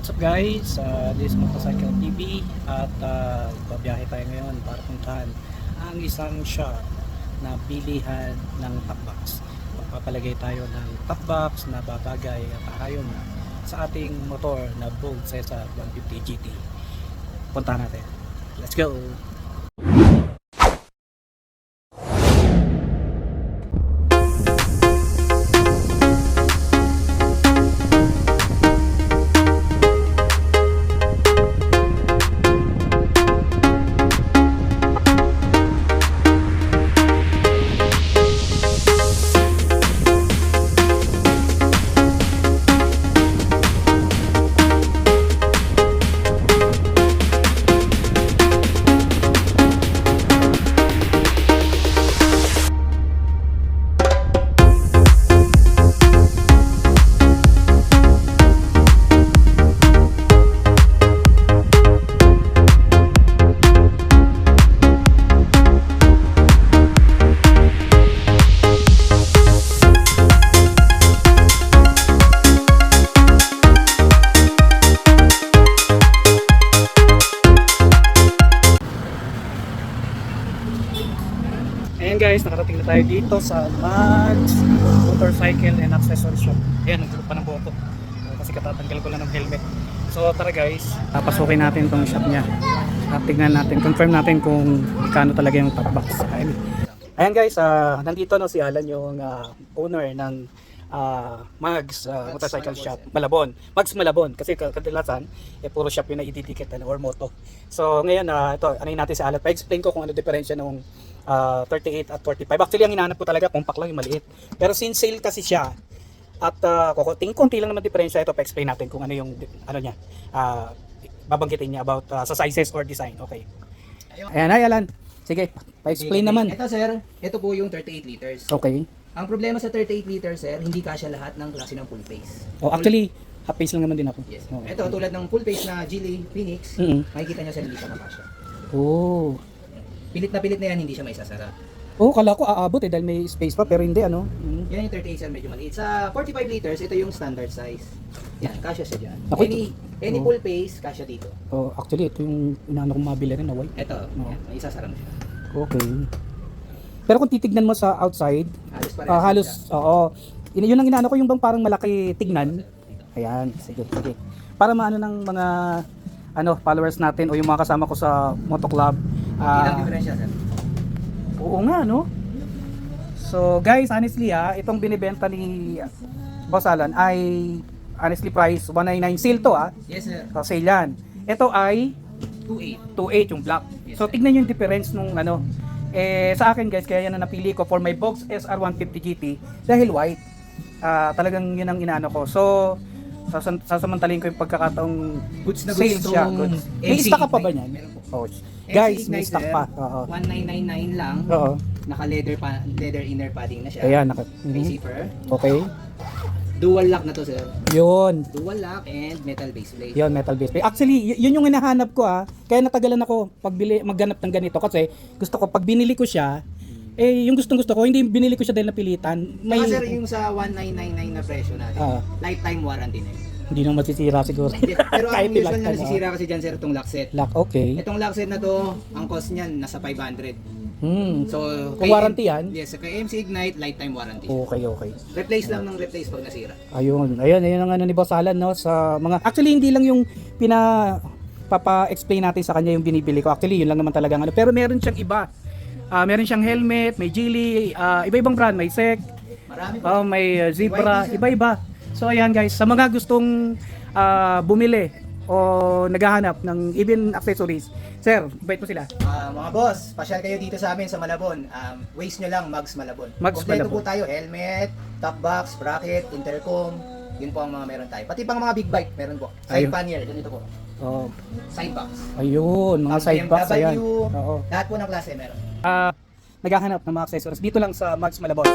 What's up guys, this is Motorcycle TV at babiyahe tayo ngayon para puntahan ang isang shop na bilihan ng top box. Magpapalagay tayo ng top box na babagay at ayon sa ating motor na Bold Cesar 150 GT. Puntahan natin. Let's go! Ayan guys, nakarating na tayo dito sa Mags Motorcycle and Accessory Shop. Ayan, nagdulog pa ng buhok ko kasi katatanggal ko lang ng helmet. So tara guys, papasukin natin itong shop niya at tignan natin, confirm natin kung kano talaga yung top box. Ayan guys, nandito no si Alan, yung owner ng Mags Motorcycle Shop Malabon. Mags Malabon kasi kadalasan puro shop yung na-ididikit or moto. So ngayon ito, ano natin si Alan, pa-explain ko kung ano diferensya ng 38 at 45. Actually ang hinahanap ko talaga compact lang, yung maliit. Pero since sale kasi siya at konti lang naman diferensya, ito pa-explain natin kung ano yung ano niya, babanggitin niya about sa sizes or design. Okay. Ayan, hi Alan. Sige, pa-explain naman. Ito sir, ito po yung 38 liters. Okay. Ang problema sa 38 liters sir, hindi kasya lahat ng klase ng full face. Oh, actually, half face lang naman din ako. Yes. Oh. Ito tulad ng full face na Geely Phoenix, makikita nyo sir hindi siya makasya. Oh. Pilit na yan, hindi siya may sasara. Oh, kala ko aabot dahil may space pa pero hindi ano. Yan yung 38 sir, medyo maliit. Sa 45 liters, ito yung standard size. Yan, kasya siya dyan. Ako, Any full face, kasya dito. Oh, actually ito yung inaano kong mabili rin na white. Ito, yan, may sasara mo siya. Okay. Pero kung titignan mo sa outside, Halos parehas halos, siya. oo. Yun ang inaano ko, yung bang parang malaki tignan. Ayan, sige, sige. Para maano ng mga followers natin o yung mga kasama ko sa Moto Club. Ilang diferensya sir? Oo nga, no? So guys, honestly itong binibenta ni Boss Alan ay honestly price 199, sale to Yes sir. So sale yan. Ito ay 28. 28 yung black. Yes, So sir. tignan yung difference nung sa akin guys, kaya yan ang napili ko for my Box SR 150 GT dahil white. Talagang yun ang inaano ko. So sasamantalin ko yung pagkakataong Goods na sale goods siya. tong Goods. May AC stock ka pa ba Ignite. niyan? Meron po. Oh, AC guys, may Ignite, stock sir. pa. Oo. 1999 lang. Oo. Naka leather inner padding na siya. Ayan, May zipper. Okay. Dual lock na to sir. Yun. Dual lock and metal base plate. Yun, metal base plate. Actually, yun yung hinahanap ko Kaya natagalan ako magganap ng ganito kasi gusto ko pag binili ko siya, yung gustong-gusto ko, hindi binili ko siya dahil napilitan. May sir yung sa 1999 na presyo natin. Lifetime warranty na yun. Hindi nang masisira siguro. Pero ang Kahit usual ilan na ka, nasisira kasi dyan sir itong lock set. Lock, okay. Itong lock set na to, ang cost niyan nasa 500. So, Kung warranty yan? Yes, kay MC Ignite lifetime warranty. Okay, okay. Replace lang ng replace pag nasira. Ayun ang ni Boss Alan, no, sa mga, actually hindi lang yung papa-explain natin sa kanya yung binibili ko. Actually, yun lang naman talaga pero meron siyang iba. Meron siyang helmet, may Geely, iba-ibang brand, may SEC, Marami po. may Zebra, iba-iba. So ayan guys, sa mga gustong bumili o naghahanap ng even accessories, sir, bait mo sila. Mga boss, pasyal kayo dito sa amin sa Malabon. Waste nyo lang Mags Malabon. Mags Kompleto Malabon. po tayo, helmet, top box, bracket, intercom. Yun po ang mga meron tayo. Pati pang mga big bike meron po. Side Ayun. pannier, ganito po. Oh, Side box. ayun, mga Ang side box, ayan. BMW, Oo. lahat po ng klase meron. Naghahanap ng mga accessories dito lang sa Mags Malabon.